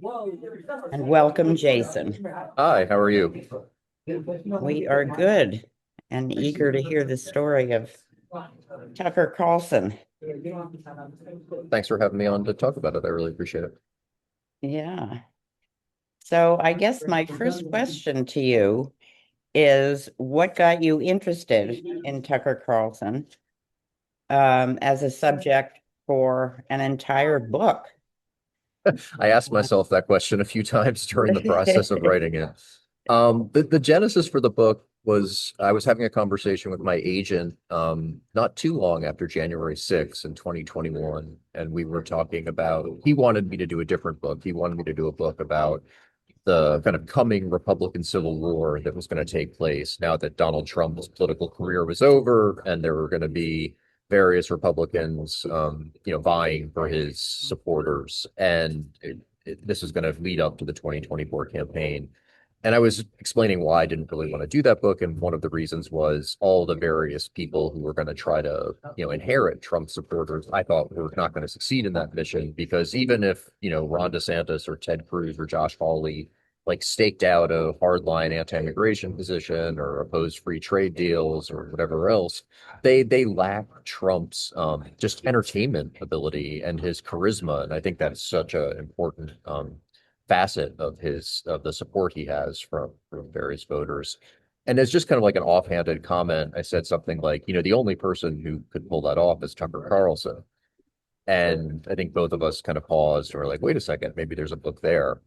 And welcome, Jason. Hi, how are you? We are good and eager to hear the story of Tucker Carlson. Thanks for having me on to talk about it. I really appreciate it. Yeah. So I guess my first question to you is what got you interested in Tucker Carlson as a subject for an entire book? I asked myself that question a few times during the process of writing it. The genesis for the book was I was having a conversation with my agent not too long after January 6th in 2021, and we were talking about he wanted me to do a different book. He wanted me to do a book about the kind of coming Republican Civil War that was going to take place now that Donald Trump's political career was over, and there were going to be various Republicans, vying for his supporters, and this was going to lead up to the 2024 campaign. And I was explaining why I didn't really want to do that book, and one of the reasons was all the various people who were going to try to, inherit Trump supporters. I thought were not going to succeed in that mission because even if Ron DeSantis or Ted Cruz or Josh Hawley like staked out a hardline anti-immigration position or opposed free trade deals or whatever else, they lack Trump's just entertainment ability and his charisma, and I think that's such an important facet of the support he has from various voters. And it's just kind of like an offhanded comment. I said something like, the only person who could pull that off is Tucker Carlson. And I think both of us kind of paused and were like, wait a second, maybe there's a book there.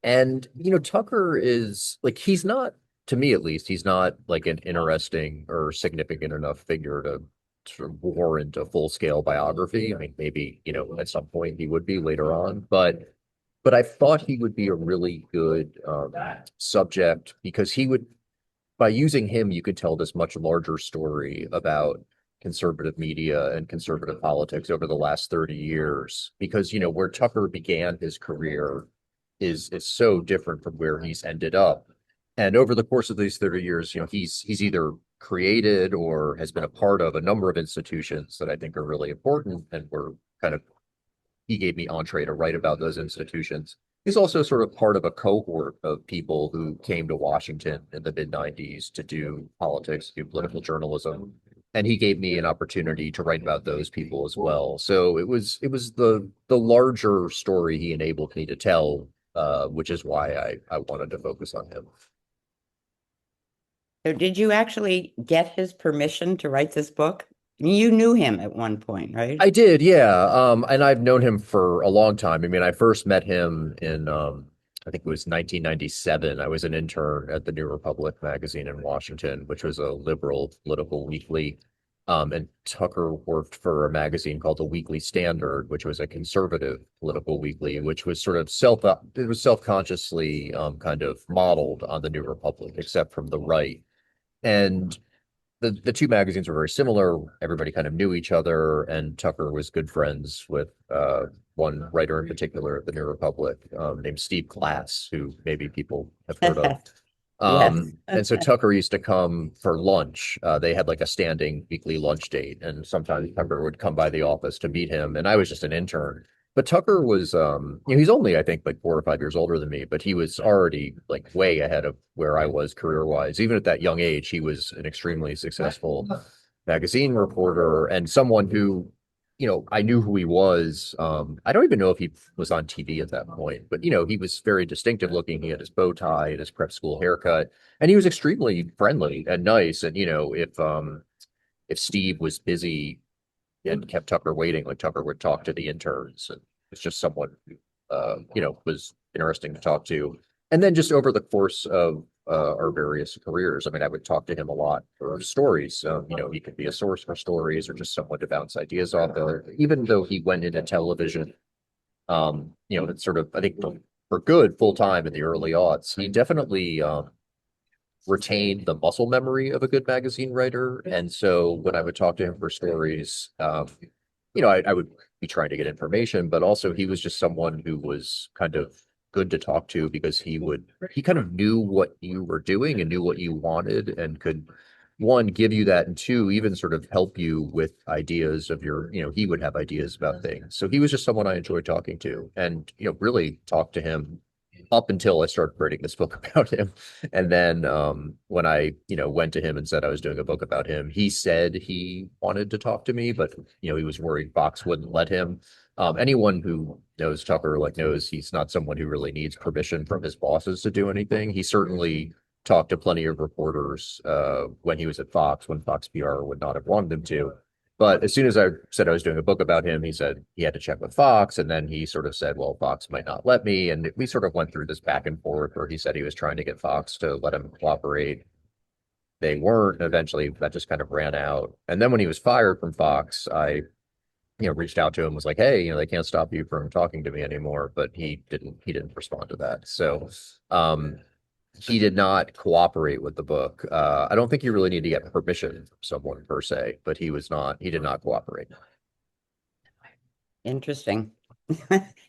And, Tucker is like, he's not, to me at least, he's not like an interesting or significant enough figure to sort of warrant a full-scale biography. I mean, maybe, at some point he would be later on, but I thought he would be a really good subject because he would, by using him, you could tell this much larger story about conservative media and conservative politics over the last 30 years. Because, where Tucker began his career is so different from where he's ended up. And over the course of these 30 years, he's either created or has been a part of a number of institutions that I think are really important and were kind of he gave me entree to write about those institutions. He's also sort of part of a cohort of people who came to Washington in the mid 90s to do politics, do political journalism. And he gave me an opportunity to write about those people as well. So it was the larger story he enabled me to tell, which is why I wanted to focus on him. So did you actually get his permission to write this book? You knew him at one point, right? I did, yeah. And I've known him for a long time. I mean, I first met him in I think it was 1997. I was an intern at the New Republic magazine in Washington, which was a liberal political weekly. And Tucker worked for a magazine called the Weekly Standard, which was a conservative political weekly, which was sort of it was self-consciously kind of modeled on the New Republic, except from the right. And the two magazines were very similar. Everybody kind of knew each other, and Tucker was good friends with one writer in particular at the New Republic named Steve Glass, who maybe people have heard of. Yes. And so Tucker used to come for lunch. They had like a standing weekly lunch date, and sometimes Tucker would come by the office to meet him. And I was just an intern. But Tucker was, he's only, I think, like 4 or 5 years older than me, but he was already like way ahead of where I was career-wise. Even at that young age, he was an extremely successful magazine reporter and someone who, I knew who he was. I don't even know if he was on TV at that point, but he was very distinctive looking. He had his bow tie and his prep school haircut, and he was extremely friendly and nice. And if Steve was busy and kept Tucker waiting, like Tucker would talk to the interns, and it's just someone who, was interesting to talk to. And then just over the course of our various careers, I mean, I would talk to him a lot for stories. He could be a source for stories or just someone to bounce ideas off of. Even though he went into television, it's sort of, I think, for good full time in the early aughts, he definitely retained the muscle memory of a good magazine writer. And so when I would talk to him for stories, I would be trying to get information, but also he was just someone who was kind of good to talk to because he kind of knew what you were doing and knew what you wanted and could one, give you that, and two, even sort of help you with ideas of your, he would have ideas about things. So he was just someone I enjoyed talking to, and, really talked to him up until I started writing this book about him. And then when I, went to him and said I was doing a book about him, he said he wanted to talk to me, but he was worried Fox wouldn't let him. Anyone who knows Tucker knows he's not someone who really needs permission from his bosses to do anything. He certainly talked to plenty of reporters when he was at Fox, when Fox PR would not have wanted him to. But as soon as I said I was doing a book about him, he said he had to check with Fox. And then he sort of said, well, Fox might not let me. And we sort of went through this back and forth where he said he was trying to get Fox to let him cooperate. They weren't. And eventually that just kind of ran out. And then when he was fired from Fox, I, reached out to him, was like, hey, they can't stop you from talking to me anymore. But he didn't respond to that. So, he did not cooperate with the book. I don't think you really need to get permission from someone per se, but he did not cooperate. Interesting.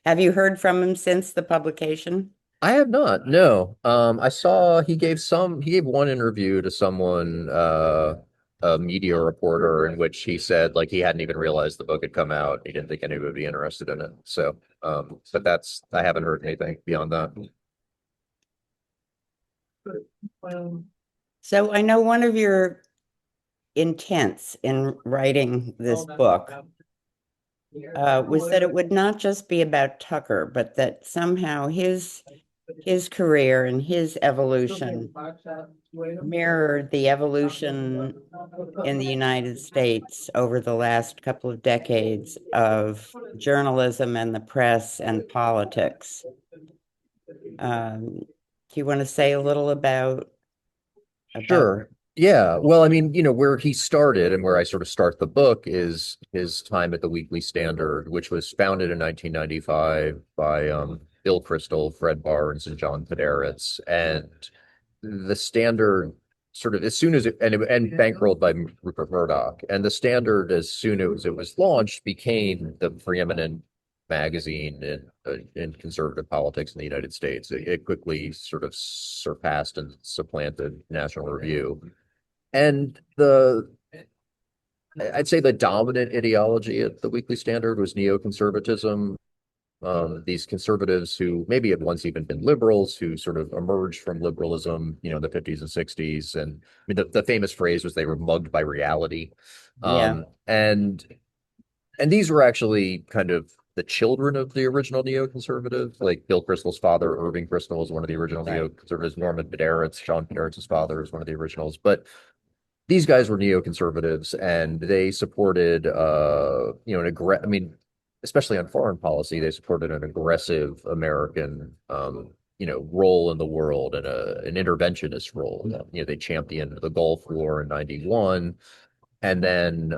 Have you heard from him since the publication? I have not, no. I saw he gave one interview to someone, a media reporter, in which he said he hadn't even realized the book had come out. He didn't think anyone would be interested in it. So, but I haven't heard anything beyond that. So I know one of your intents in writing this book was that it would not just be about Tucker, but that somehow his career and his evolution mirrored the evolution in the United States over the last couple of decades of journalism and the press and politics. Do you want to say a little about? Sure. Yeah. Well, I mean, where he started and where I sort of start the book is his time at the Weekly Standard, which was founded in 1995 by Bill Kristol, Fred Barnes, and John Podhoretz. And the Standard sort of, as soon as and bankrolled by Rupert Murdoch, and the Standard, as soon as it was launched, became the preeminent magazine in conservative politics in the United States. It quickly sort of surpassed and supplanted National Review. And I'd say the dominant ideology at the Weekly Standard was neoconservatism. These conservatives who maybe had once even been liberals, who sort of emerged from liberalism, in the 50s and 60s. And I mean, the famous phrase was they were mugged by reality. Yeah. And these were actually kind of the children of the original neoconservative, like Bill Kristol's father, Irving Kristol, is one of the original neoconservatives. Norman Podhoretz, John Podhoretz's father, is one of the originals. But these guys were neoconservatives, and they supported, I mean, especially on foreign policy, they supported an aggressive American, role in the world and an interventionist role. They championed the Gulf War in '91. And then,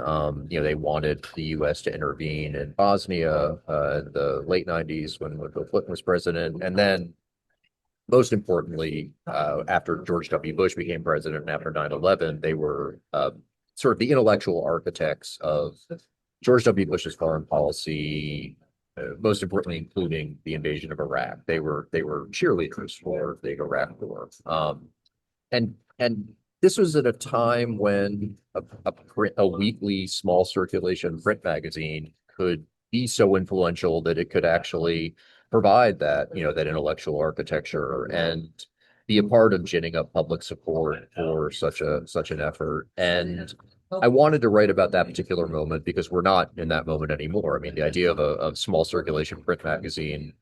they wanted the U.S. to intervene in Bosnia in the late '90s when Bill Clinton was president. And then, most importantly, after George W. Bush became president and after 9/11, they were sort of the intellectual architects of George W. Bush's foreign policy, most importantly, including the invasion of Iraq. They were cheerleaders for the Iraq War. And this was at a time when a weekly small circulation print magazine could be so influential that it could actually provide that intellectual architecture and be a part of ginning up public support for such an effort. And I wanted to write about that particular moment because we're not in that moment anymore. I mean, the idea of a small circulation print magazine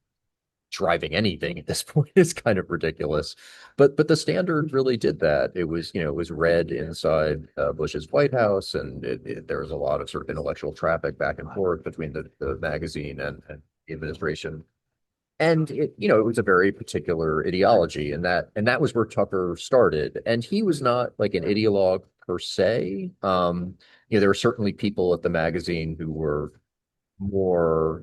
driving anything at this point is kind of ridiculous. But the Standard really did that. It was read inside Bush's White House, and there was a lot of sort of intellectual traffic back and forth between the magazine and the administration. And it was a very particular ideology, and that was where Tucker started. And he was not like an ideologue per se. There were certainly people at the magazine who were more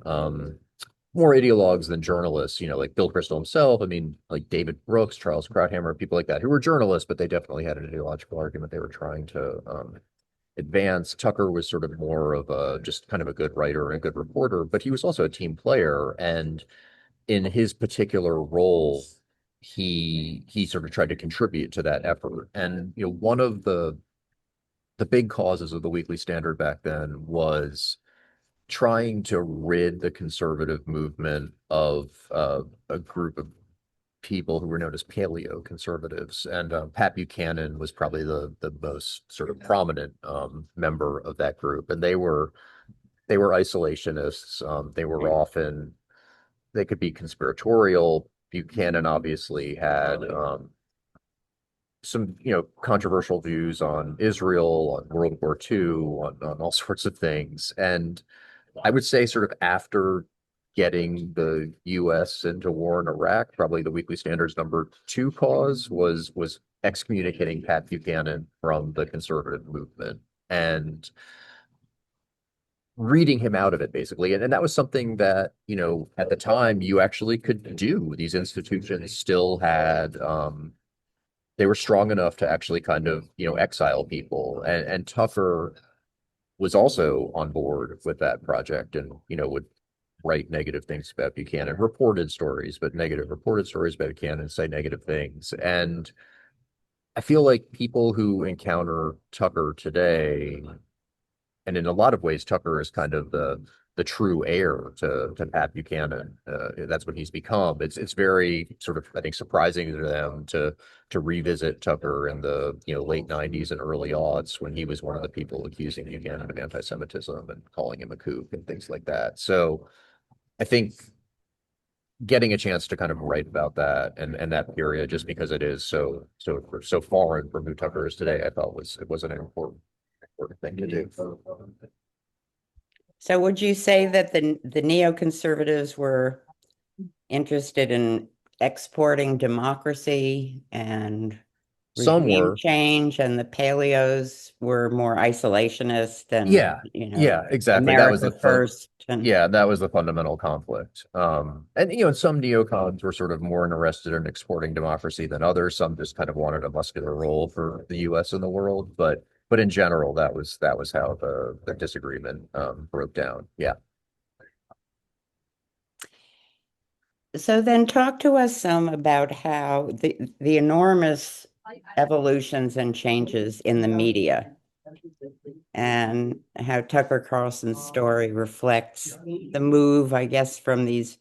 more ideologues than journalists, like Bill Kristol himself. I mean, like David Brooks, Charles Krauthammer, people like that who were journalists, but they definitely had an ideological argument they were trying to advance. Tucker was sort of more of just kind of a good writer and a good reporter, but he was also a team player. And in his particular role, he sort of tried to contribute to that effort. And one of the the big causes of the Weekly Standard back then was trying to rid the conservative movement of a group of people who were known as paleo conservatives, and Pat Buchanan was probably the most sort of prominent member of that group, and they were isolationists. They were often they could be conspiratorial. Buchanan obviously had some, controversial views on Israel, on World War II, on all sorts of things. And I would say sort of after getting the US into war in Iraq, probably the Weekly Standard's number two cause was excommunicating Pat Buchanan from the conservative movement and reading him out of it, basically. And that was something that, at the time you actually could do. These institutions still had they were strong enough to actually kind of, exile people. And Tucker was also on board with that project and, would write negative things about Buchanan, reported stories, but negative reported stories about Buchanan, say negative things. And I feel like people who encounter Tucker today, and in a lot of ways, Tucker is kind of the true heir to Pat Buchanan. That's what he's become. It's very sort of, I think, surprising to them to revisit Tucker in the late '90s and early aughts when he was one of the people accusing Buchanan of anti-Semitism and calling him a kook and things like that. So I think getting a chance to kind of write about that and that period, just because it is so foreign from who Tucker is today, I thought it was an important thing to do. So would you say that the neoconservatives were interested in exporting democracy and Some regime were. change, and the paleos were more isolationist and, Yeah, yeah, exactly. America first? And That was the fundamental conflict. And some neocons were sort of more interested in exporting democracy than others. Some just kind of wanted a muscular role for the US in the world. But in general, that was how the disagreement broke down. Yeah. so then talk to us some about how the enormous evolutions and changes in the media, and how Tucker Carlson's story reflects the move, I guess, from these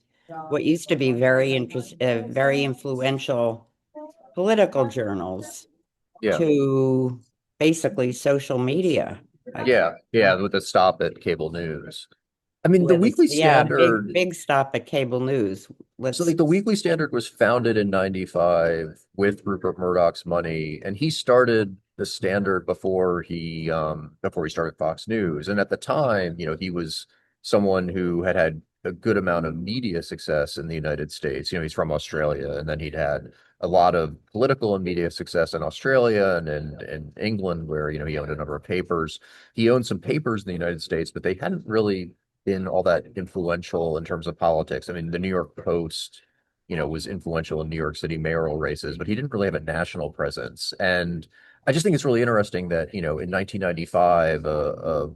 what used to be very influential political journals Yeah. to basically social media. Yeah, with the stop at cable news. I mean, the With Weekly Standard. big stop at cable news. So Let's like the Weekly Standard was founded in '95 with Rupert Murdoch's money, and he started the Standard before he started Fox News. And at the time, he was someone who had a good amount of media success in the United States. He's from Australia, and then he'd had a lot of political and media success in Australia and in England, where he owned a number of papers. He owned some papers in the United States, but they hadn't really been all that influential in terms of politics. I mean, the New York Post, was influential in New York City mayoral races, but he didn't really have a national presence. And I just think it's really interesting that, in 1995, a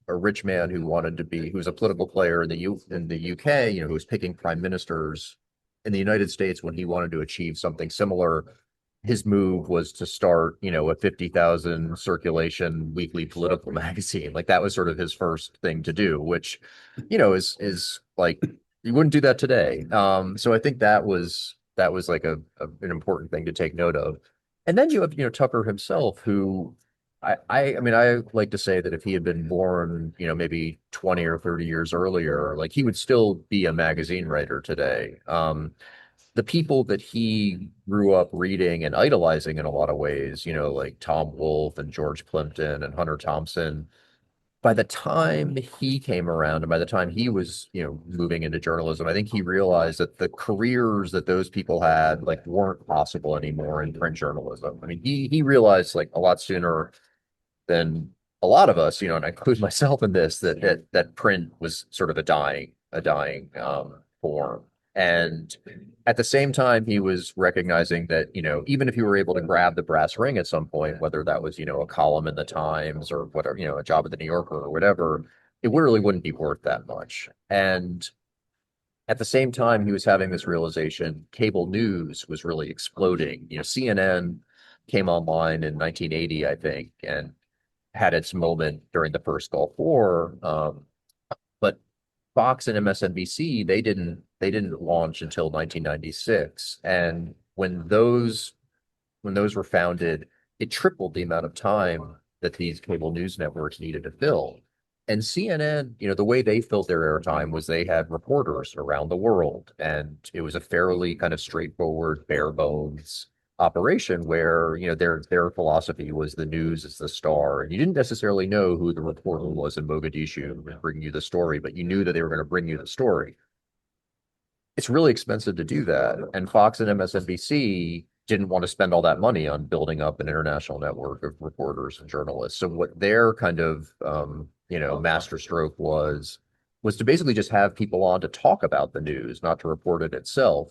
rich man who who was a political player in the UK, who was picking prime ministers in the United States when he wanted to achieve something similar. His move was to start, a 50,000 circulation weekly political magazine. Like that was sort of his first thing to do, which, is like you wouldn't do that today. So I think that was like an important thing to take note of. And then you have, Tucker himself, who I mean, I like to say that if he had been born, maybe 20 or 30 years earlier, like he would still be a magazine writer today. The people that he grew up reading and idolizing in a lot of ways, like Tom Wolfe and George Plimpton and Hunter Thompson, by the time he came around and by the time he was, moving into journalism, I think he realized that the careers that those people had like weren't possible anymore in print journalism. I mean, he realized like a lot sooner than a lot of us, and I include myself in this, that print was sort of a dying form. And at the same time, he was recognizing that, even if you were able to grab the brass ring at some point, whether that was, a column in the Times or whatever, a job at the New Yorker or whatever, it really wouldn't be worth that much. And at the same time, he was having this realization, cable news was really exploding. CNN came online in 1980, I think, and had its moment during the first Gulf War. But Fox and MSNBC, they didn't launch until 1996. And when those were founded, it tripled the amount of time that these cable news networks needed to fill. And CNN, the way they filled their airtime was they had reporters around the world, and it was a fairly kind of straightforward, bare bones operation where, their philosophy was the news is the star, and you didn't necessarily know who the reporter was in Mogadishu bringing you the story, but you knew that they were going to bring you the story. It's really expensive to do that. And Fox and MSNBC didn't want to spend all that money on building up an international network of reporters and journalists. So what their kind of master stroke was to basically just have people on to talk about the news, not to report it itself.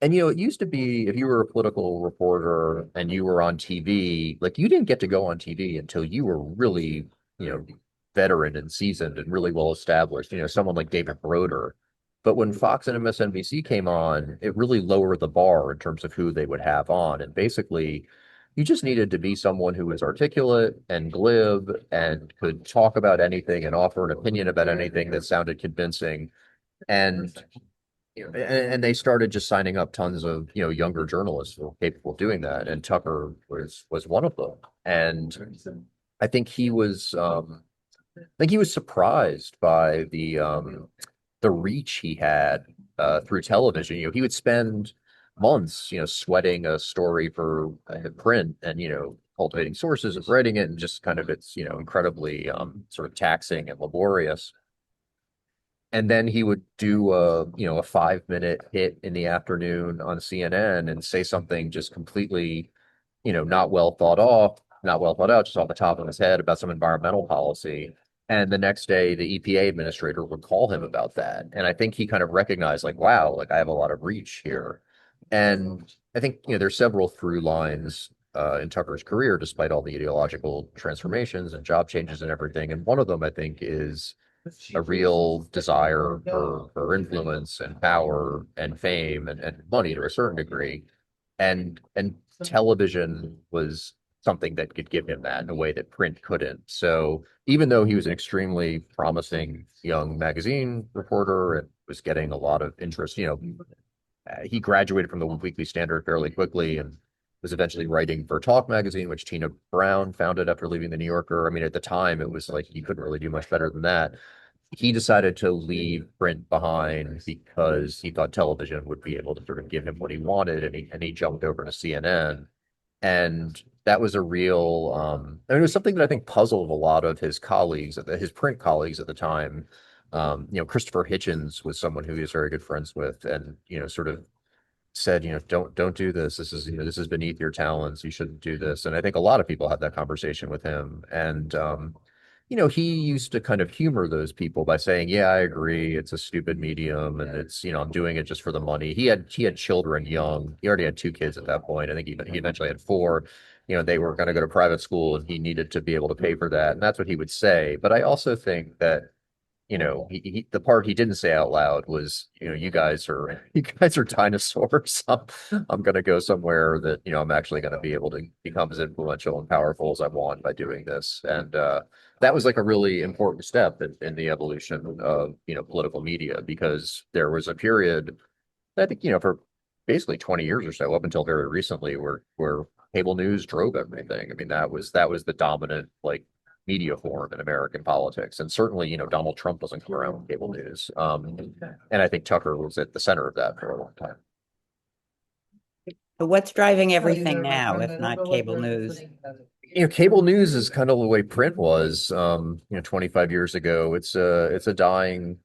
And it used to be if you were a political reporter and you were on TV, like you didn't get to go on TV until you were really, veteran and seasoned and really well established, someone like David Broder. But when Fox and MSNBC came on, it really lowered the bar in terms of who they would have on. And basically, you just needed to be someone who was articulate and glib and could talk about anything and offer an opinion about anything that sounded convincing. And and they started just signing up tons of younger journalists who were capable of doing that, and Tucker was one of them. And I think he was surprised by the reach he had through television. He would spend months sweating a story for print, and cultivating sources and writing it, and just kind of it's incredibly sort of taxing and laborious. And then he would do a 5 minute hit in the afternoon on CNN and say something just completely, not well thought off, not well thought out, just off the top of his head about some environmental policy. And the next day, the EPA administrator would call him about that. And I think he kind of recognized, like, wow, like I have a lot of reach here. And I think, there's several through lines in Tucker's career, despite all the ideological transformations and job changes and everything. And one of them, I think, is a real desire for influence and power and fame and money to a certain degree. And television was something that could give him that in a way that print couldn't. So even though he was an extremely promising young magazine reporter and was getting a lot of interest, he graduated from the Weekly Standard fairly quickly and was eventually writing for Talk magazine, which Tina Brown founded after leaving the New Yorker. I mean, at the time, it was like you couldn't really do much better than that. He decided to leave print behind because he thought television would be able to sort of give him what he wanted, and he jumped over to CNN. And that was a real, it was something that I think puzzled a lot of his colleagues, his print colleagues at the time. Christopher Hitchens was someone who he was very good friends with, and sort of said, don't do this. This is, this is beneath your talents. You shouldn't do this. And I think a lot of people had that conversation with him. And he used to kind of humor those people by saying, yeah, I agree. It's a stupid medium, and it's, I'm doing it just for the money. He had children young. He already had two kids at that point. I think he eventually had four. They were going to go to private school, and he needed to be able to pay for that. And that's what he would say. But I also think that the part he didn't say out loud was, you guys are dinosaurs. I'm going to go somewhere that, I'm actually going to be able to become as influential and powerful as I want by doing this. And that was like a really important step in the evolution of, political media, because there was a period, I think, for basically 20 years or so, up until very recently, where cable news drove everything. I mean, that was the dominant, like, media form in American politics. And certainly, Donald Trump doesn't come around with cable news. And I think Tucker was at the center of that for a long time. So what's driving everything now, if not cable news? Cable news is kind of the way print was, 25 years ago. It's a dying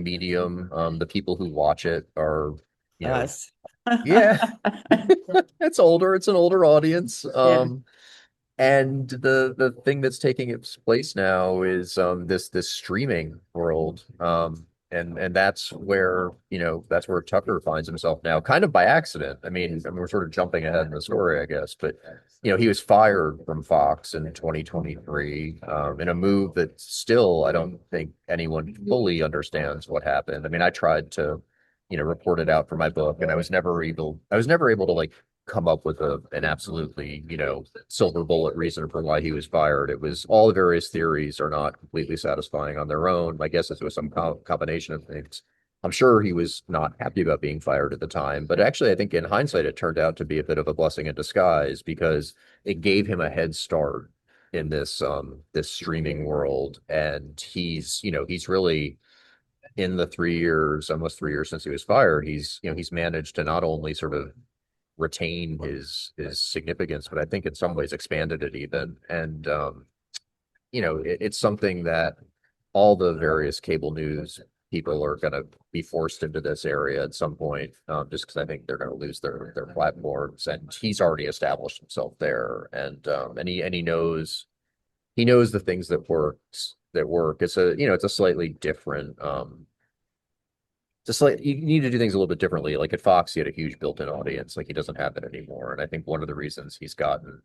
medium. The people who watch it are, Us. yeah, it's older. It's an older audience. Yeah. And the thing that's taking its place now is this streaming world. And that's where Tucker finds himself now, kind of by accident. I mean, we're sort of jumping ahead in the story, I guess, but he was fired from Fox in 2023, in a move that still I don't think anyone fully understands what happened. I mean, I tried to report it out for my book, and I was never able to, like, come up with an absolutely, silver bullet reason for why he was fired. It was all the various theories are not completely satisfying on their own. My guess is it was some combination of things. I'm sure he was not happy about being fired at the time, but actually, I think in hindsight, it turned out to be a bit of a blessing in disguise because it gave him a head start in this streaming world. And he's really in the 3 years, almost 3 years since he was fired, he's managed to not only sort of retain his significance, but I think in some ways expanded it even. And it's something that all the various cable news people are going to be forced into this area at some point, just because I think they're going to lose their platforms. And he's already established himself there, and he knows the things that work. It's a slightly different just like you need to do things a little bit differently. Like at Fox, he had a huge built-in audience. Like he doesn't have it anymore. And I think one of the reasons he's gotten,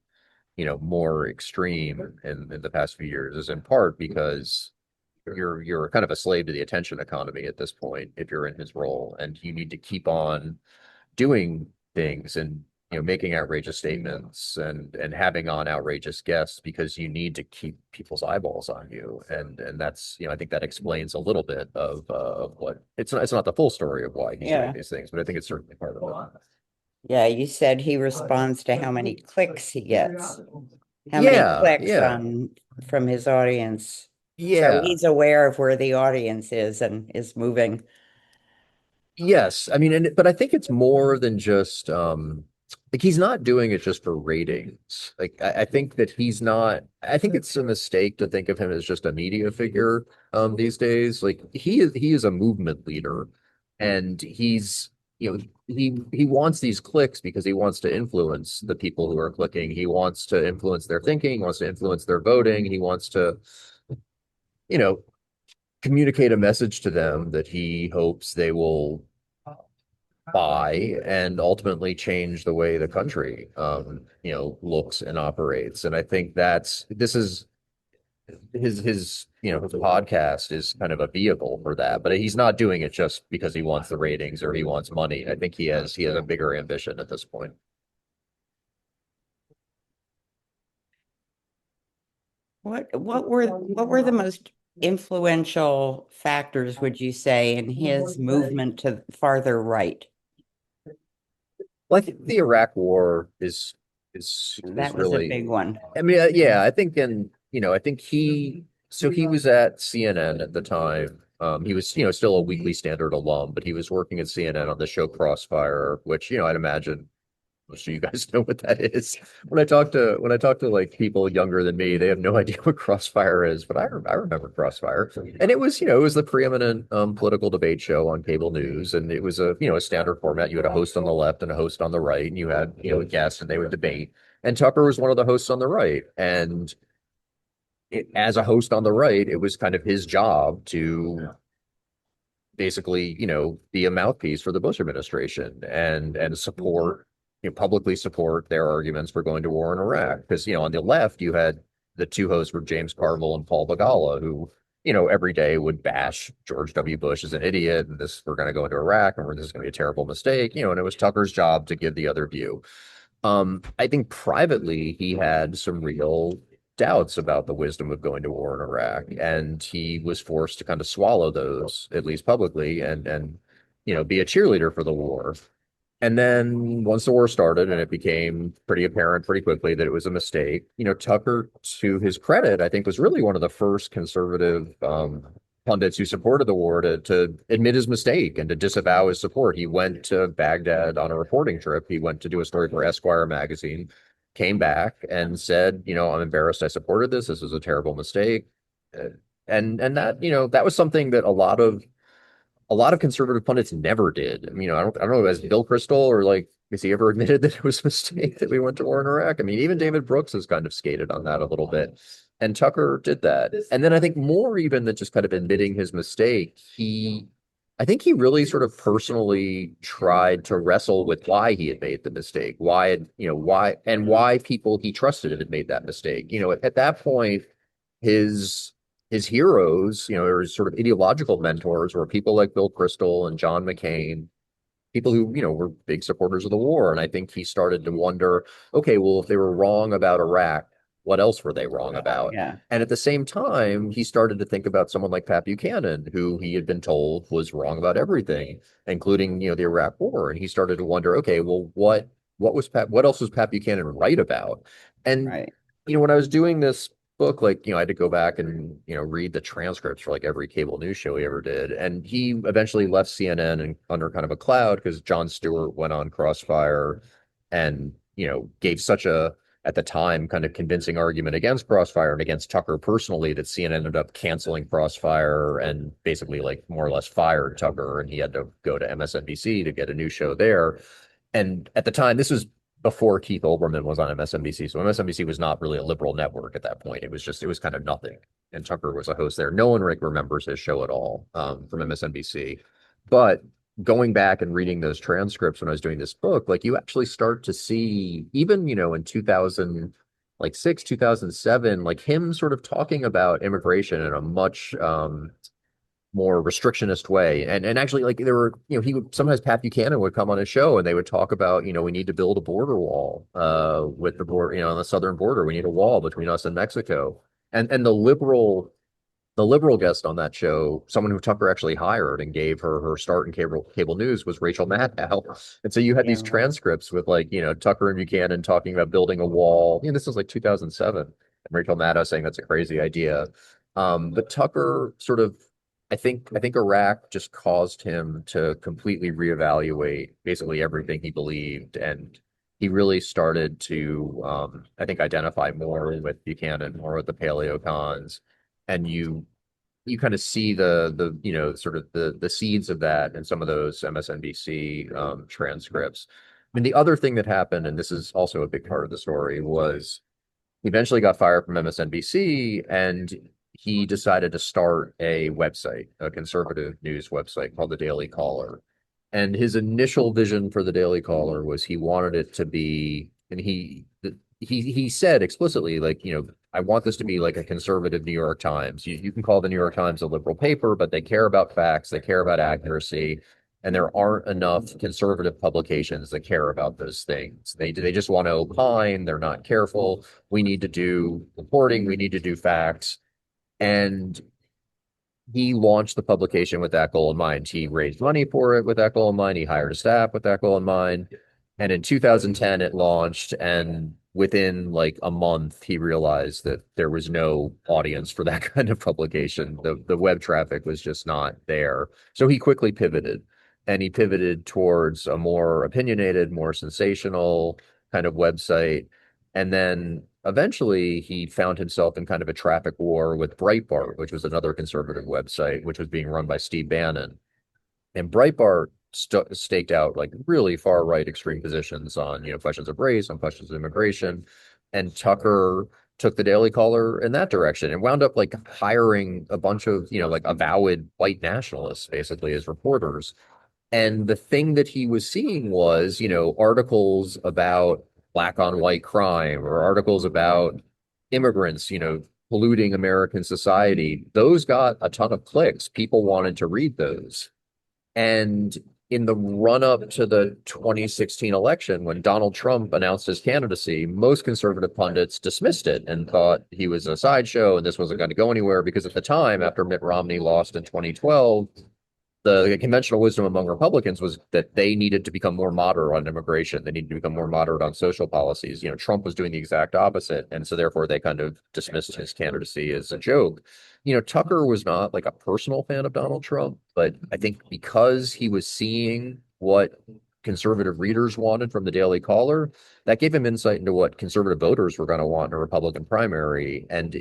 more extreme in the past few years is in part because you're kind of a slave to the attention economy at this point if you're in his role, and you need to keep on doing things and making outrageous statements and having on outrageous guests because you need to keep people's eyeballs on you, and that's I think that explains a little bit of what it's not the full story of why he's doing Yeah. these things, but I think it's certainly part of it. Yeah, you said he responds to how many clicks he gets, how many Yeah, clicks yeah, on from his audience. So yeah. he's aware of where the audience is and is moving. Yes, I mean, but I think it's more than just like he's not doing it just for ratings. Like I think that he's not. I think it's a mistake to think of him as just a media figure these days. Like he is a movement leader, and he wants these clicks because he wants to influence the people who are clicking. He wants to influence their thinking. He wants to influence their voting. He wants to you know communicate a message to them that he hopes they will buy and ultimately change the way the country looks and operates. And I think this is his podcast is kind of a vehicle for that, but he's not doing it just because he wants the ratings or he wants money. I think he has a bigger ambition at this point. What were the most influential factors, would you say, in his movement to farther right? Well, I think the Iraq War is That was a really. big one. I mean, yeah, I think, I think he was at CNN at the time. He was, still a Weekly Standard alum, but he was working at CNN on the show Crossfire, which, I'd imagine most of you guys know what that is. When I talk to like people younger than me, they have no idea what Crossfire is, but I remember Crossfire, and it was the preeminent political debate show on cable news, and it was a standard format. You had a host on the left and a host on the right, and you had a guest, and they would debate. And Tucker was one of the hosts on the right, and as a host on the right, it was kind of his job to basically, be a mouthpiece for the Bush administration and support, publicly support their arguments for going to war in Iraq. Because, on the left, you had the two hosts were James Carville and Paul Begala, who, every day would bash George W. Bush as an idiot and we're going to go into Iraq and this is going to be a terrible mistake, and it was Tucker's job to give the other view. I think privately he had some real doubts about the wisdom of going to war in Iraq, and he was forced to kind of swallow those, at least publicly, and be a cheerleader for the war. And then once the war started and it became pretty apparent pretty quickly that it was a mistake, Tucker, to his credit, I think was really one of the first conservative pundits who supported the war to admit his mistake and to disavow his support. He went to Baghdad on a reporting trip. He went to do a story for Esquire magazine, came back and said, I'm embarrassed I supported this. This was a terrible mistake. And that was something that a lot of conservative pundits never did. I mean, I don't know, as Bill Kristol or like, has he ever admitted that it was a mistake that we went to war in Iraq? I mean, even David Brooks has kind of skated on that a little bit. And Tucker did that. And then I think more even than just kind of admitting his mistake, I think he really sort of personally tried to wrestle with why he had made the mistake, why people he trusted had made that mistake. At that point, his heroes, or his sort of ideological mentors were people like Bill Kristol and John McCain. people who, were big supporters of the war. And I think he started to wonder, okay, well, if they were wrong about Iraq, what else were they wrong about? Yeah, And at the same time, he started to think about someone like Pat Buchanan, who he had been told was wrong about everything, including, the Iraq War. And he started to wonder, okay, well, what else was Pat Buchanan right about? And, right. when I was doing this book, like, I had to go back and, read the transcripts for like every cable news show he ever did. And he eventually left CNN and under kind of a cloud because Jon Stewart went on Crossfire and, gave such a, at the time, kind of convincing argument against Crossfire and against Tucker personally that CNN ended up canceling Crossfire and basically like more or less fired Tucker. And he had to go to MSNBC to get a new show there. And at the time, this was before Keith Olbermann was on MSNBC. So MSNBC was not really a liberal network at that point. It was kind of nothing. And Tucker was a host there. No one remembers his show at all from MSNBC. But going back and reading those transcripts when I was doing this book, like you actually start to see, even, in 2000, like 2007, like him sort of talking about immigration in a much more restrictionist way. And actually, like there were, he would sometimes Pat Buchanan would come on his show and they would talk about, we need to build a border wall with the border, on the southern border. We need a wall between us and Mexico. And the liberal guest on that show, someone who Tucker actually hired and gave her start in cable news, was Rachel Maddow. And so you had Yeah, these transcripts with like, Tucker and Buchanan talking about building a wall. This was like 2007, and Rachel Maddow saying that's a crazy idea. But Tucker sort of, I think Iraq just caused him to completely reevaluate basically everything he believed, and he really started to, I think, identify more with Buchanan, more with the paleocons, and you kind of see the sort of the seeds of that in some of those MSNBC transcripts. I mean, the other thing that happened, and this is also a big part of the story, was he eventually got fired from MSNBC and he decided to start a website, a conservative news website called the Daily Caller. And his initial vision for the Daily Caller was he wanted it to be, and he said explicitly, like, I want this to be like a conservative New York Times. You can call the New York Times a liberal paper, but they care about facts, they care about accuracy, and there aren't enough conservative publications that care about those things. They just want to opine, they're not careful. We need to do reporting, we need to do facts. And he launched the publication with that goal in mind. He raised money for it with that goal in mind. He hired a staff with that goal in mind. And in 2010, it launched. And within like a month, he realized that there was no audience for that kind of publication. The web traffic was just not there. So he quickly pivoted, and he pivoted towards a more opinionated, more sensational kind of website. And then eventually he found himself in kind of a traffic war with Breitbart, which was another conservative website, which was being run by Steve Bannon. And Breitbart staked out like really far right extreme positions on, questions of race, on questions of immigration. And Tucker took the Daily Caller in that direction and wound up like hiring a bunch of, like avowed white nationalists basically as reporters. And the thing that he was seeing was, articles about black on white crime or articles about immigrants, polluting American society. Those got a ton of clicks. People wanted to read those. And in the run up to the 2016 election, when Donald Trump announced his candidacy, most conservative pundits dismissed it and thought he was a sideshow and this wasn't going to go anywhere because at the time, after Mitt Romney lost in 2012, the conventional wisdom among Republicans was that they needed to become more moderate on immigration. They needed to become more moderate on social policies. Trump was doing the exact opposite. And so therefore they kind of dismissed his candidacy as a joke. Tucker was not like a personal fan of Donald Trump, but I think because he was seeing what conservative readers wanted from the Daily Caller, that gave him insight into what conservative voters were going to want in a Republican primary. And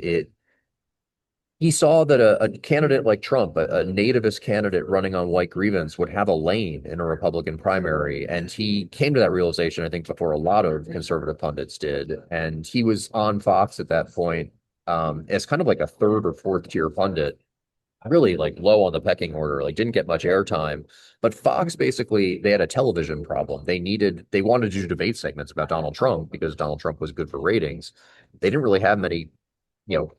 he saw that a candidate like Trump, a nativist candidate running on white grievance, would have a lane in a Republican primary. And he came to that realization, I think, before a lot of conservative pundits did. And he was on Fox at that point as kind of like a third or fourth tier pundit, really like low on the pecking order, like didn't get much airtime. But Fox basically, they had a television problem. They wanted to do debate segments about Donald Trump because Donald Trump was good for ratings. They didn't really have many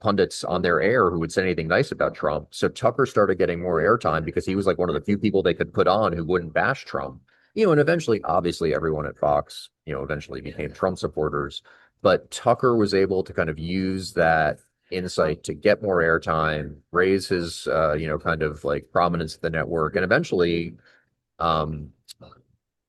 pundits on their air who would say anything nice about Trump. So Tucker started getting more airtime because he was like one of the few people they could put on who wouldn't bash Trump. And eventually, obviously, everyone at Fox, eventually became Trump supporters. But Tucker was able to kind of use that insight to get more airtime, raise his, kind of like prominence at the network, and eventually, um,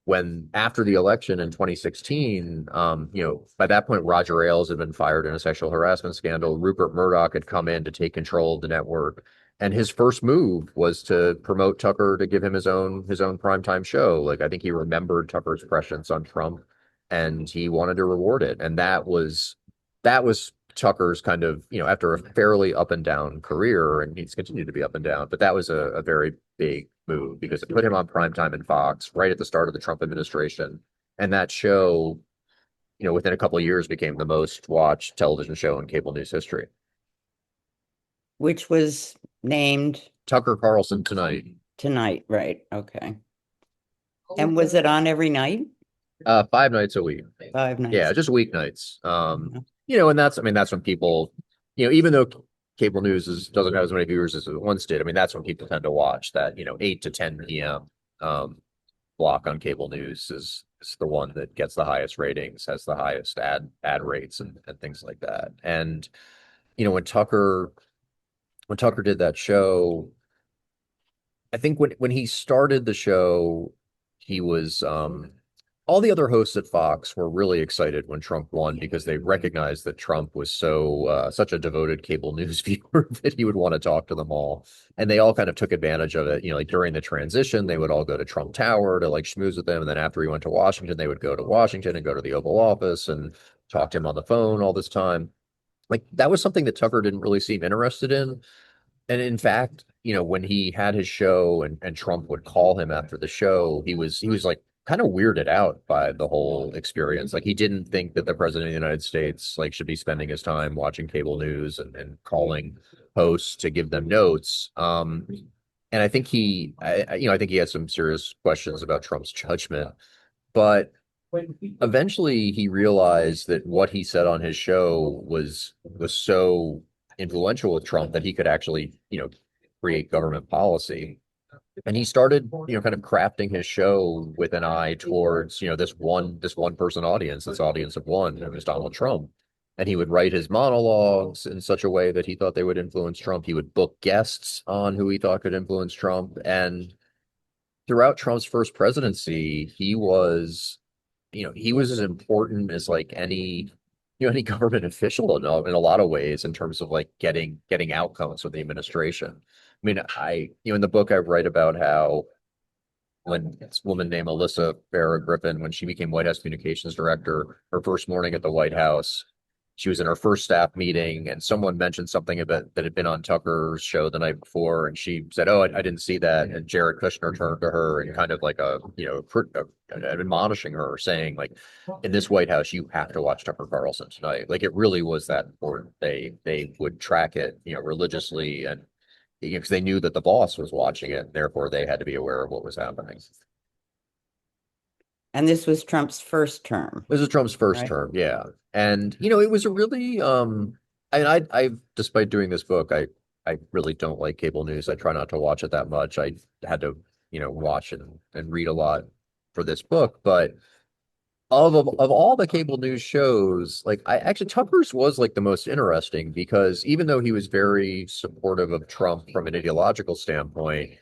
when after the election in 2016, by that point, Roger Ailes had been fired in a sexual harassment scandal. Rupert Murdoch had come in to take control of the network. And his first move was to promote Tucker to give him his own primetime show. Like I think he remembered Tucker's prescience on Trump and he wanted to reward it. And that was Tucker's kind of, after a fairly up and down career, and he's continued to be up and down, but that was a very big move because it put him on primetime in Fox right at the start of the Trump administration. And that show, within a couple of years became the most watched television show in cable news history. Which was named Tucker Carlson Tonight. Tonight, right? Okay. And was it on every night? 5 nights a week. 5 nights. Yeah, just weeknights. And that's when people, even though cable news doesn't have as many viewers as it once did. I mean, that's when people tend to watch that, 8 to 10 p.m. Block on cable news is the one that gets the highest ratings, has the highest ad rates and things like that. And, when Tucker did that show, I think when he started the show, he was all the other hosts at Fox were really excited when Trump won because they recognized that Trump was such a devoted cable news viewer that he would want to talk to them all. And they all kind of took advantage of it. Like during the transition, they would all go to Trump Tower to like schmooze with him. And then after he went to Washington, they would go to Washington and go to the Oval Office and talk to him on the phone all this time. Like that was something that Tucker didn't really seem interested in. And in fact, when he had his show and Trump would call him after the show, he was like kind of weirded out by the whole experience. Like he didn't think that the president of the United States like should be spending his time watching cable news and calling hosts to give them notes. And I think I think he had some serious questions about Trump's judgment, but eventually he realized that what he said on his show was so influential with Trump that he could actually, create government policy. And he started, kind of crafting his show with an eye towards, this one person audience, this audience of one, it was Donald Trump. And he would write his monologues in such a way that he thought they would influence Trump. He would book guests on who he thought could influence Trump. And throughout Trump's first presidency, he was as important as like any government official in a lot of ways in terms of like getting outcomes with the administration. I mean, in the book I write about how when this woman named Alyssa Farah Griffin, when she became White House communications director, her first morning at the White House, she was in her first staff meeting and someone mentioned something about that had been on Tucker's show the night before. And she said, "Oh, I didn't see that." And Jared Kushner turned to her and kind of like admonishing her saying like, in this White House, you have to watch Tucker Carlson tonight. Like it really was that important. They would track it, religiously and because they knew that the boss was watching it. And therefore they had to be aware of what was happening. And this was Trump's first term. This is Trump's first Right. term, yeah. And it was a really I despite doing this book, I really don't like cable news. I try not to watch it that much. I had to, watch and read a lot for this book, but of all the cable news shows, like I actually Tucker's was like the most interesting because even though he was very supportive of Trump from an ideological standpoint,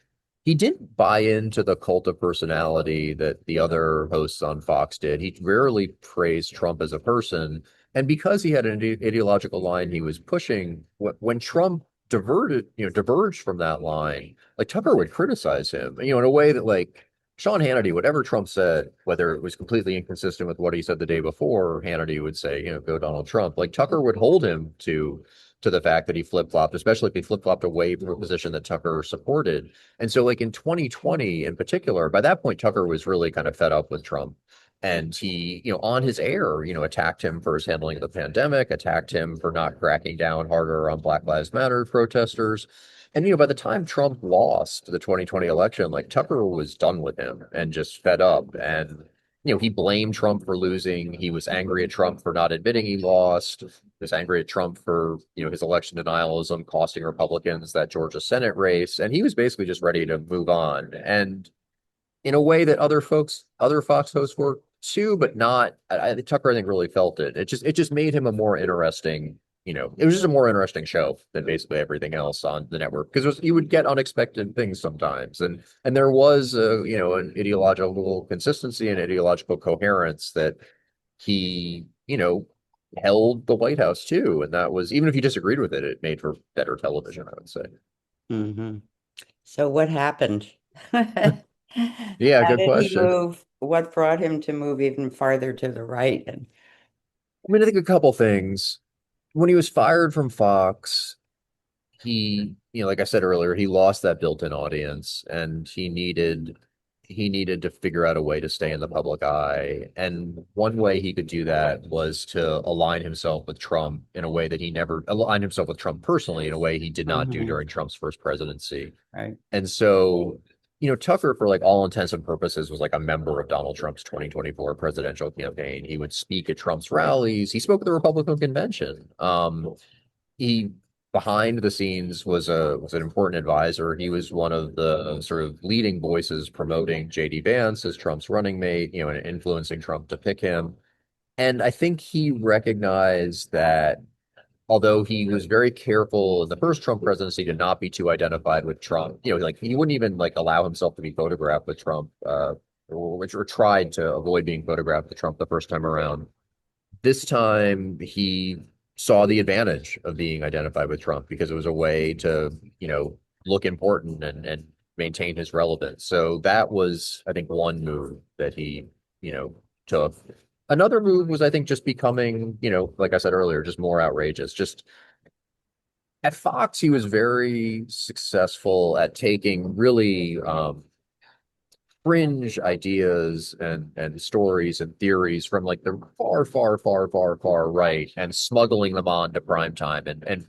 he didn't buy into the cult of personality that the other hosts on Fox did. He rarely praised Trump as a person. And because he had an ideological line he was pushing, when Trump diverged from that line, like Tucker would criticize him, in a way that like Sean Hannity, whatever Trump said, whether it was completely inconsistent with what he said the day before, Hannity would say, go Donald Trump. Like Tucker would hold him to the fact that he flip-flopped, especially if he flip-flopped away from a position that Tucker supported. And so like in 2020 in particular, by that point, Tucker was really kind of fed up with Trump. And he, on his air, attacked him for his handling of the pandemic, attacked him for not cracking down harder on Black Lives Matter protesters. And, by the time Trump lost the 2020 election, like Tucker was done with him and just fed up. And, he blamed Trump for losing. He was angry at Trump for not admitting he lost. He was angry at Trump for, his election denialism costing Republicans that Georgia Senate race. And he was basically just ready to move on. And in a way that other Fox hosts were too, but not. Tucker, I think, really felt it. It just made him a more interesting. It was just a more interesting show than basically everything else on the network because you would get unexpected things sometimes, and there was an ideological consistency and ideological coherence that he held the White House too, and that was even if you disagreed with it, it made for better television, I would say. Hmm. So what happened? Yeah, How good did he question. move? What brought him to move even farther to the right? And I mean, I think a couple things. When he was fired from Fox, like I said earlier, he lost that built-in audience and he needed to figure out a way to stay in the public eye. And one way he could do that was to align himself with Trump in a way that he never aligned himself with Trump personally in a way he did not do Mhm. during Trump's first presidency. Right. And so, Tucker, for like all intents and purposes, was like a member of Donald Trump's 2024 presidential campaign. He would speak at Trump's rallies. He spoke at the Republican convention. He behind the scenes was an important advisor. He was one of the sort of leading voices promoting JD Vance as Trump's running mate, and influencing Trump to pick him. And I think he recognized that although he was very careful in the first Trump presidency to not be too identified with Trump, like he wouldn't even like allow himself to be photographed with Trump, or tried to avoid being photographed with Trump the first time around. This time he saw the advantage of being identified with Trump because it was a way to, look important and maintain his relevance. So that was, I think, one move that he, took. Another move was, I think, just becoming, like I said earlier, just more outrageous. Just at Fox, he was very successful at taking really fringe ideas and stories and theories from like the far, far, far, far, far right and smuggling them on to prime time and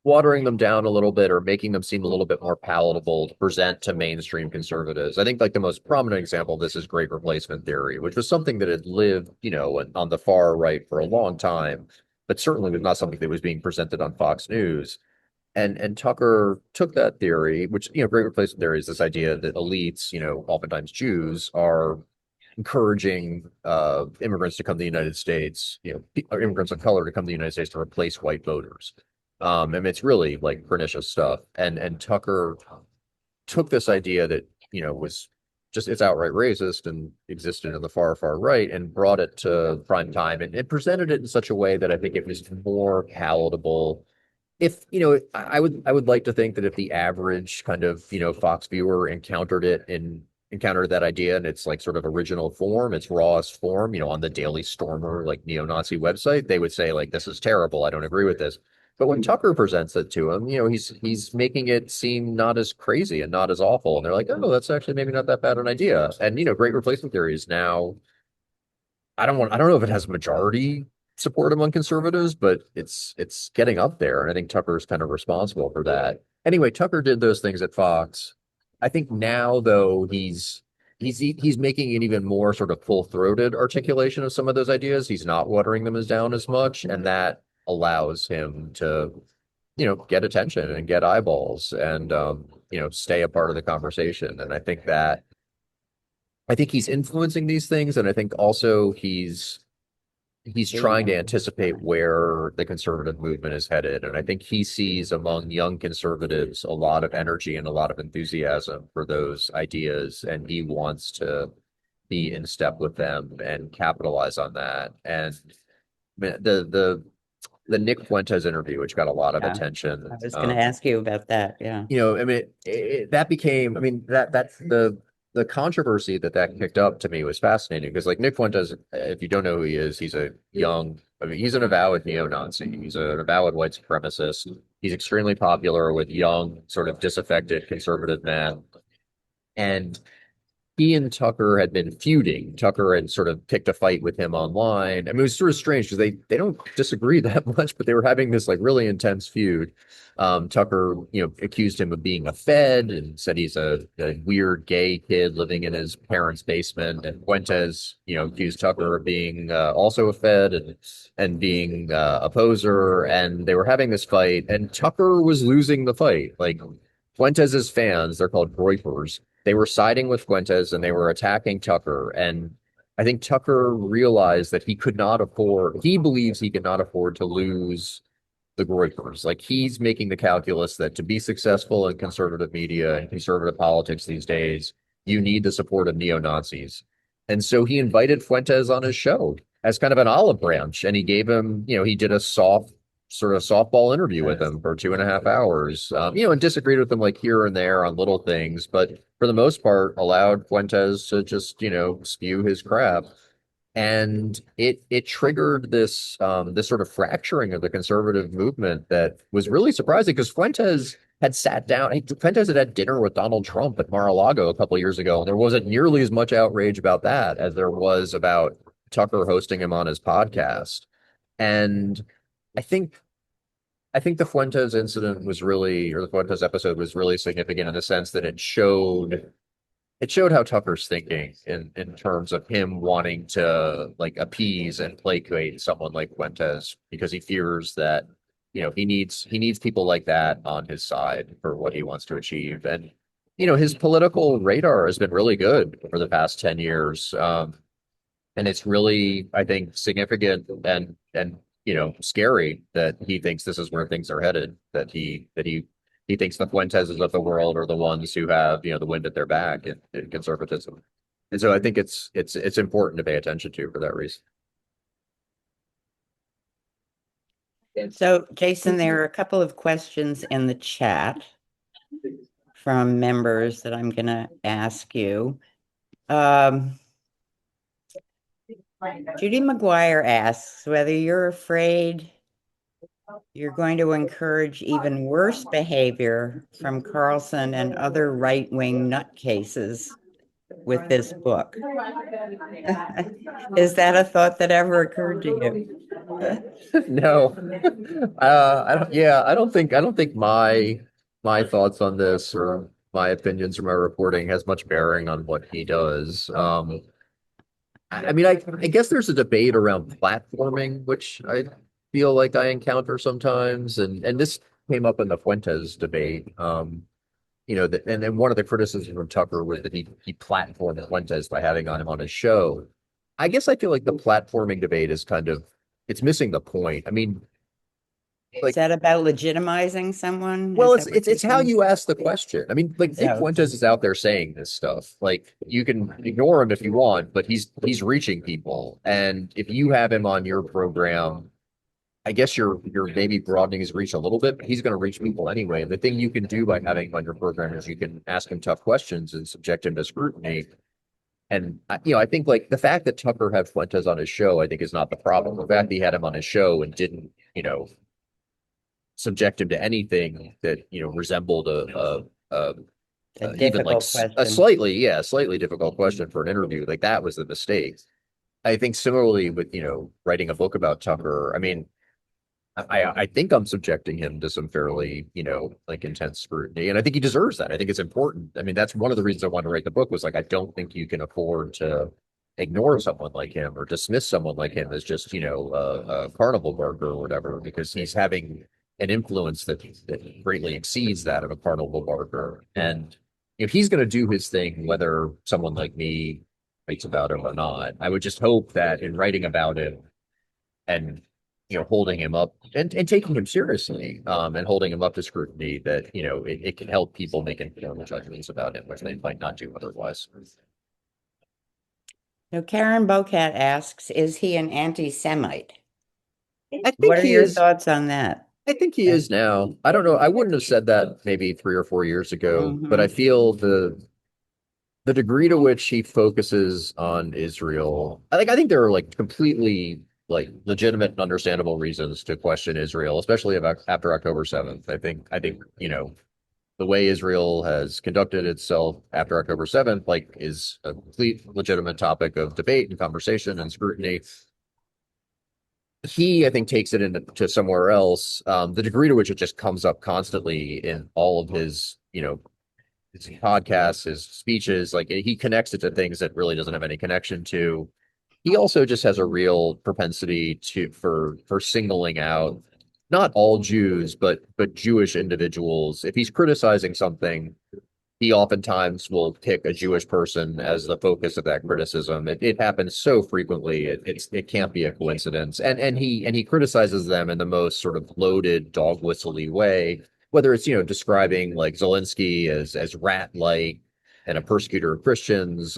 watering them down a little bit or making them seem a little bit more palatable to present to mainstream conservatives. I think like the most prominent example of this is great replacement theory, which was something that had lived, on the far right for a long time, but certainly was not something that was being presented on Fox News. And Tucker took that theory, which, great replacement theory is this idea that elites, oftentimes Jews, are encouraging immigrants to come to the United States, or immigrants of color to come to the United States to replace white voters. And it's really like pernicious stuff. And Tucker took this idea that, was just it's outright racist and existed in the far, far right and brought it to prime time and presented it in such a way that I think it was more palatable if I would like to think that if the average kind of Fox viewer encountered that idea in its like sort of original form, its rawest form, on the Daily Stormer like neo-Nazi website, they would say like this is terrible. I don't agree with this. But when Tucker presents it to him, he's making it seem not as crazy and not as awful. And they're like, oh, that's actually maybe not that bad an idea. And great replacement theory is now I don't know if it has majority support among conservatives, but it's getting up there. And I think Tucker's kind of responsible for that. Anyway, Tucker did those things at Fox. I think now though he's making an even more sort of full-throated articulation of some of those ideas. He's not watering them as down as much, and that allows him to, get attention and get eyeballs and stay a part of the conversation. And I think he's influencing these things, and I think also he's Being trying to a- anticipate where the conservative movement is headed. And I think he sees among young conservatives a lot of energy and a lot of enthusiasm for those ideas, and he wants to be in step with them and capitalize on that. And the Nick Fuentes interview, which got a lot of Yeah, attention, I was going to ask you about that. Yeah. I mean, that became, I mean, that's the controversy that kicked up to me was fascinating because, like, Nick Fuentes, if you don't know who he is, I mean, he's an avowed neo-Nazi. He's an avowed white supremacist. He's extremely popular with young, sort of disaffected conservative men. And he and Tucker had been feuding. Tucker had sort of picked a fight with him online. I mean, it was sort of strange because they don't disagree that much, but they were having this like really intense feud. Tucker, accused him of being a Fed and said he's a weird gay kid living in his parents' basement. And Fuentes, accused Tucker of being also a Fed and being a poser. And they were having this fight, and Tucker was losing the fight. Like Fuentes's fans, they're called groypers, they were siding with Fuentes and they were attacking Tucker. And I think Tucker realized that he believes he could not afford to lose the Reuters. Like he's making the calculus that to be successful in conservative media and conservative politics these days, you need the support of neo-Nazis. And so he invited Fuentes on his show as kind of an olive branch. And he gave him, he did a sort of softball interview with him for 2.5 hours, and disagreed with him like here and there on little things, but for the most part, allowed Fuentes to just, spew his crap. And it triggered this sort of fracturing of the conservative movement that was really surprising because Fuentes had had dinner with Donald Trump at Mar-a-Lago a couple of years ago, and there wasn't nearly as much outrage about that as there was about Tucker hosting him on his podcast. And I think I think the Fuentes incident was really, or the Fuentes episode was really significant in the sense that it showed how Tucker's thinking in terms of him wanting to like appease and placate someone like Fuentes because he fears that he needs people like that on his side for what he wants to achieve. And his political radar has been really good for the past 10 years. And it's really, I think, significant and scary that he thinks this is where things are headed, that he thinks the Fuenteses of the world are the ones who have, the wind at their back in conservatism. And so I think it's important to pay attention to for that reason. So, Jason, there are a couple of questions in the chat from members that I'm going to ask you. Judy McGuire asks whether you're afraid you're going to encourage even worse behavior from Carlson and other right-wing nutcases with this book. Is that a thought that ever occurred to you? No. I don't think my thoughts on this or my opinions or my reporting has much bearing on what he does. I mean, I guess there's a debate around platforming, which I feel like I encounter sometimes, and this came up in the Fuentes debate. And then one of the criticisms from Tucker was that he platformed Fuentes by having him on his show. I guess I feel like the platforming debate is it's missing the point. I mean, Is that about legitimizing someone? well, Is that what it's you're how saying? you ask the question. I mean, like Nick Yeah. Fuentes is out there saying this stuff. Like you can ignore him if you want, but he's reaching people. And if you have him on your program, I guess you're maybe broadening his reach a little bit, but he's going to reach people anyway. And the thing you can do by having him on your program is you can ask him tough questions and subject him to scrutiny. And I think like the fact that Tucker had Fuentes on his show, I think is not the problem. The fact that he had him on his show and didn't, subject him to anything that resembled a even like difficult question. a slightly difficult question for an interview, like that was the mistake. I think similarly with writing a book about Tucker. I mean, I think I'm subjecting him to some fairly like intense scrutiny, and I think he deserves that. I think it's important. I mean, that's one of the reasons I wanted to write the book was like I don't think you can afford to ignore someone like him or dismiss someone like him as just a carnival barker or whatever, because he's having an influence that greatly exceeds that of a carnival barker. And if he's going to do his thing, whether someone like me writes about him or not, I would just hope that in writing about him and holding him up and taking him seriously, and holding him up to scrutiny, that it can help people make informed judgments about him, which they might not do otherwise. So Karen Bocat asks, is he an anti-Semite? I think What are he your is. thoughts on that? I think he is now. I don't know. I wouldn't have said that maybe 3 or 4 years ago, but I Mhm. feel the degree to which he focuses on Israel, I think there are like completely like legitimate and understandable reasons to question Israel, especially after October 7th. I think the way Israel has conducted itself after October 7th like is a complete legitimate topic of debate and conversation and scrutiny. He, I think, takes it into somewhere else. The degree to which it just comes up constantly in all of his podcasts, his speeches, like he connects it to things that really doesn't have any connection to. He also just has a real propensity for singling out not all Jews, but Jewish individuals. If he's criticizing something, he oftentimes will pick a Jewish person as the focus of that criticism. It happens so frequently. It can't be a coincidence. And he criticizes them in the most sort of loaded dog whistly way, whether it's, describing like Zelensky as rat-like and a persecutor of Christians.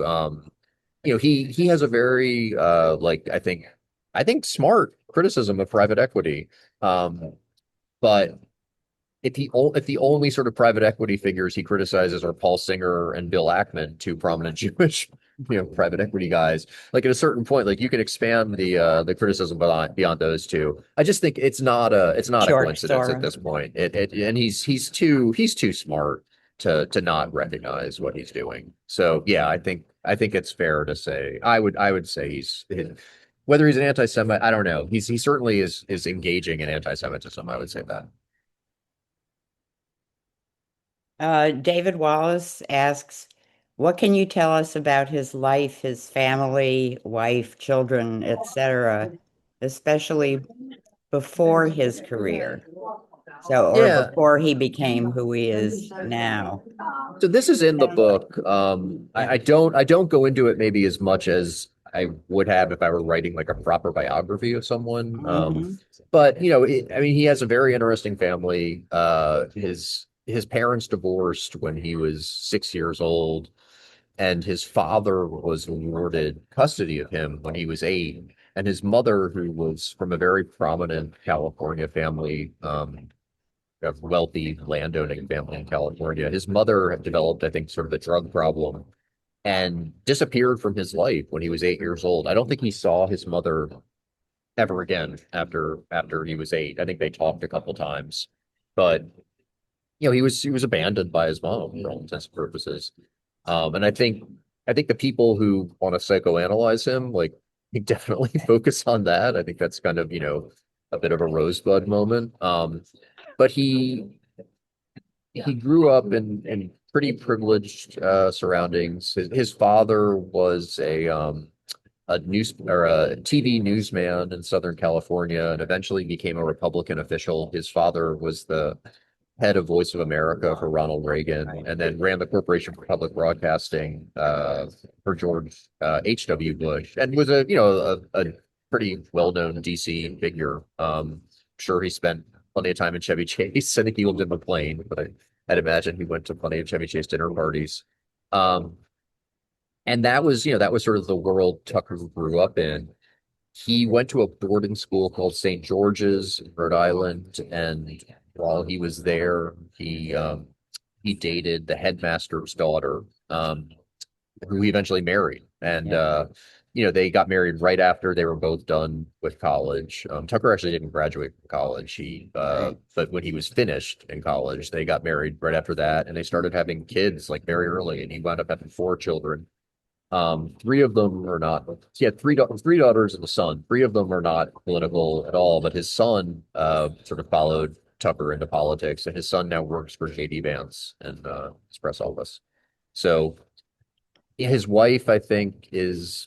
He has a very like I think smart criticism of private equity. But if the only sort of private equity figures he criticizes are Paul Singer and Bill Ackman, two prominent Jewish, private equity guys, like at a certain point, like you can expand the criticism beyond those two. I just think it's not a Short coincidence at story. this point. And he's too smart to not recognize what he's doing. So yeah, I think it's fair to say I would say whether he's an anti-Semite, I don't know. He certainly is engaging in anti-Semitism. I would say that. David Wallace asks, what can you tell us about his life, his family, wife, children, etc., especially before his career? So, or Yeah. before he became who he is now. So this is in the book. I don't go into it maybe as much as I would have if I were writing like a proper biography of someone. Hmm. But I mean, he has a very interesting family. His parents divorced when he was 6 years old, and his father was awarded custody of him when he was 8. And his mother, who was from a very prominent California family, a wealthy landowning family in California. His mother had developed, I think, sort of a drug problem and disappeared from his life when he was 8 years old. I don't think he saw his mother ever again after he was 8. I think they talked a couple times, but he was abandoned by his mom for all intents and purposes. And I think the people who want to psychoanalyze him, like, definitely focus on that. I think that's kind of, a bit of a rosebud moment. But he grew up in pretty privileged surroundings. His father was a news or a TV newsman in Southern California and eventually became a Republican official. His father was the head of Voice of America for Ronald Reagan and then ran the Corporation for Public Broadcasting for George H.W. Bush and was a pretty well-known DC figure. Sure, he spent plenty of time in Chevy Chase. I think he lived in McLean, but I'd imagine he went to plenty of Chevy Chase dinner parties. Um, and that was sort of the world Tucker grew up in. He went to a boarding school called St. George's in Rhode Island, and while he was there, he dated the headmaster's daughter, who he eventually married. And Yeah. they got married right after they were both done with college. Tucker actually didn't graduate from college. Right. But when he was finished in college, they got married right after that, and they started having kids like very early, and he wound up having 4 children. Three of them are not. He had three daughters and a son. Three of them are not political at all, but his son sort of followed Tucker into politics, and his son now works for JD Vance and his press office. So his wife, I think, is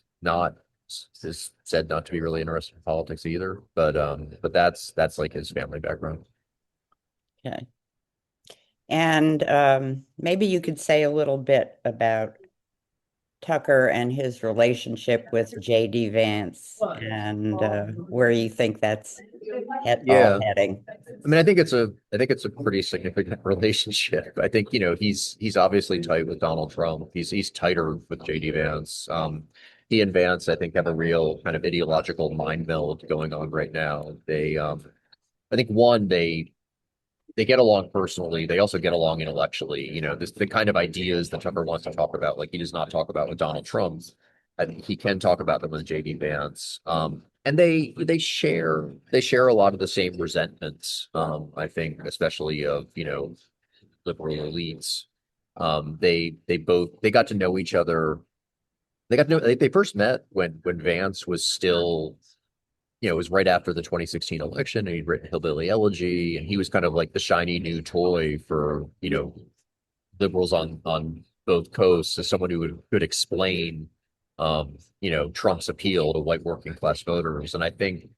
said not to be really interested in politics either. But that's like his family background. Okay. And maybe you could say a little bit about Tucker and his relationship with J.D. Vance and where you think that's all Yeah. heading. I mean, I think it's a pretty significant relationship. I think, he's obviously tight with Donald Trump. He's tighter with JD Vance. He and Vance, I think, have a real kind of ideological mind meld going on right now. I think one, they get along personally. They also get along intellectually. The kind of ideas that Tucker wants to talk about, like he does not talk about with Donald Trump. I think he can talk about them with JD Vance. And they share a lot of the same resentments. I think, especially of liberal elites. They got to know each other. They first met when Vance was still, it was right after the 2016 election, and he'd written Hillbilly Elegy, and he was kind of like the shiny new toy for liberals on both coasts as someone who could explain Trump's appeal to white working class voters. And I think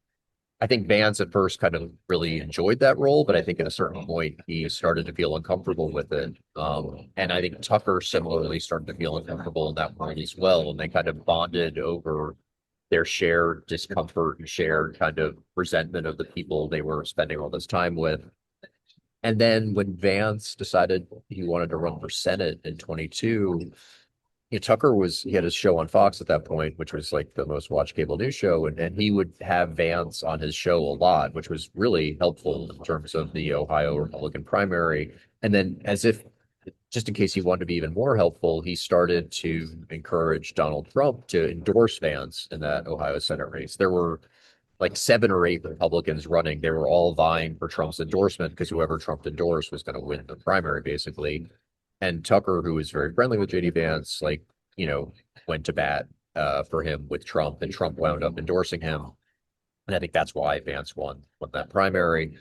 I think Vance at first kind of really enjoyed that role, but I think at a certain point he started to feel uncomfortable with it. And I think Tucker similarly started to feel uncomfortable in that role as well. And they kind of bonded over their shared discomfort and shared kind of resentment of the people they were spending all this time with. And then when Vance decided he wanted to run for Senate in 22, Tucker he had his show on Fox at that point, which was like the most watched cable news show, and he would have Vance on his show a lot, which was really helpful in terms of the Ohio Republican primary. And then, as if just in case he wanted to be even more helpful, he started to encourage Donald Trump to endorse Vance in that Ohio Senate race. There were like 7 or 8 Republicans running. They were all vying for Trump's endorsement because whoever Trump endorsed was going to win the primary, basically. And Tucker, who was very friendly with JD Vance, like, went to bat for him with Trump, and Trump wound up endorsing him. And I think that's why Vance won that primary.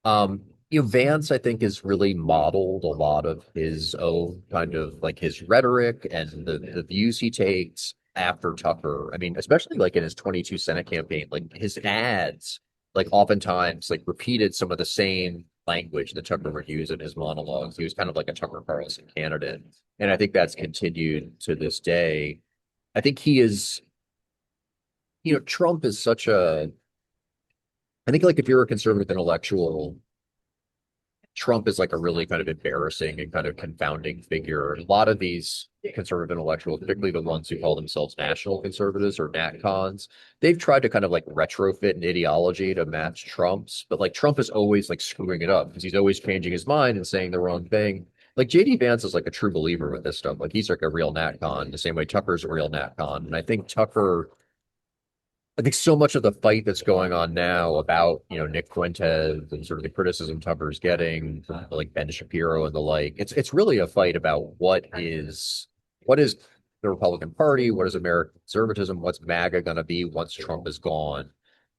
Vance, I think, has really modeled a lot of his own kind of like his rhetoric and the views he takes after Tucker. I mean, especially like in his 22 Senate campaign, like his ads, like oftentimes like repeated some of the same language that Tucker would use in his monologues. He was kind of like a Tucker Carlson candidate. And I think that's continued to this day. I think he is, Trump is such I think like if you're a conservative intellectual, Trump is like a really kind of embarrassing and kind of confounding figure. A lot of these conservative intellectuals, particularly the ones who call themselves national conservatives or NatCons, they've tried to kind of like retrofit an ideology to match Trump's, but like Trump is always like screwing it up because he's always changing his mind and saying the wrong thing. Like JD Vance is like a true believer with this stuff. Like he's like a real NatCon, the same way Tucker's a real NatCon. And I think so much of the fight that's going on now about, Nick Fuentes and sort of the criticism Tucker's getting from like Ben Shapiro and the like, it's really a fight about what is the Republican Party, what is American conservatism, what's MAGA going to be once Trump is gone.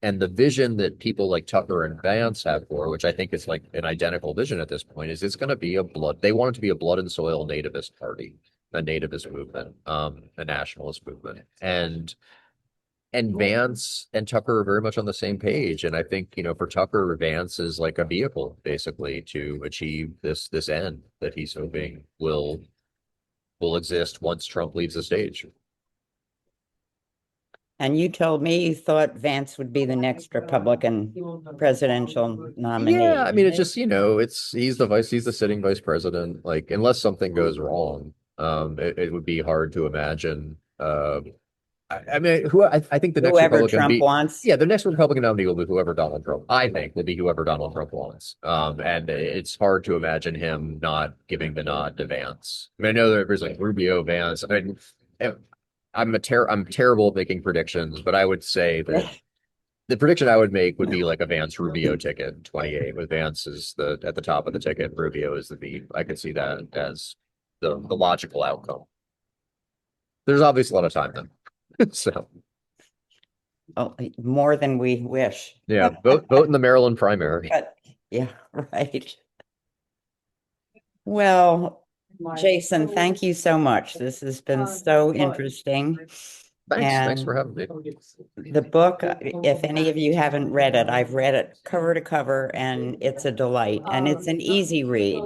And the vision that people like Tucker and Vance have for, which I think is like an identical vision at this point, is it's going to be they want it to be a blood and soil nativist party, a nativist movement, a nationalist movement. And Vance and Tucker are very much on the same page. And I think, for Tucker, Vance is like a vehicle basically to achieve this end that he's hoping will exist once Trump leaves the stage. And you told me you thought Vance would be the next Republican presidential nominee. Yeah, I mean, it's just, he's the sitting vice president. Like, unless something goes wrong, it would be hard to imagine I mean, I think the next Whoever Republican Trump wants. yeah, the next Republican nominee will be whoever Donald Trump. I think will be whoever Donald Trump wants. And it's hard to imagine him not giving the nod to Vance. I mean, I know there's like Rubio, Vance. I mean, I'm terrible at making predictions, but I would say that the prediction I would make would be like a Vance Rubio ticket in 28, with Vance is at the top of the ticket, Rubio is the V. I could see that as the logical outcome. There's obviously a lot of time then. So, oh, more than we wish. Yeah, vote in the Maryland primary. But yeah, right. Well, Jason, thank you so much. This has been so interesting. Thanks for having me. The book, if any of you haven't read it, I've read it cover to cover, and it's a delight. And it's an easy read.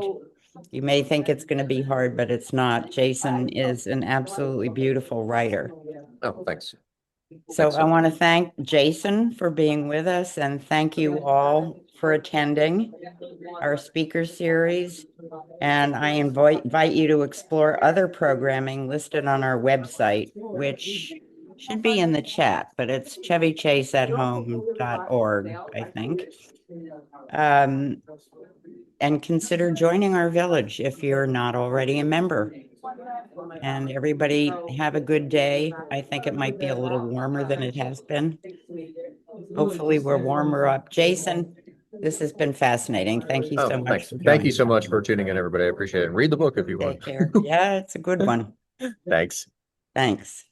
You may think it's going to be hard, but it's not. Jason is an absolutely beautiful writer. Oh, thanks. So I want to thank Jason for being with us, and thank you all for attending our speaker series. And I invite you to explore other programming listed on our website, which should be in the chat, but it's chevychaseathome.org, I think. And consider joining our village if you're not already a member. And everybody have a good day. I think it might be a little warmer than it has been. Hopefully we're warmer up. Jason, this has been fascinating. Thank you so much for joining. Thank you so much for tuning in, everybody. I appreciate it. And read the book if you want. Take care. Yeah, it's a good one. Thanks. Thanks.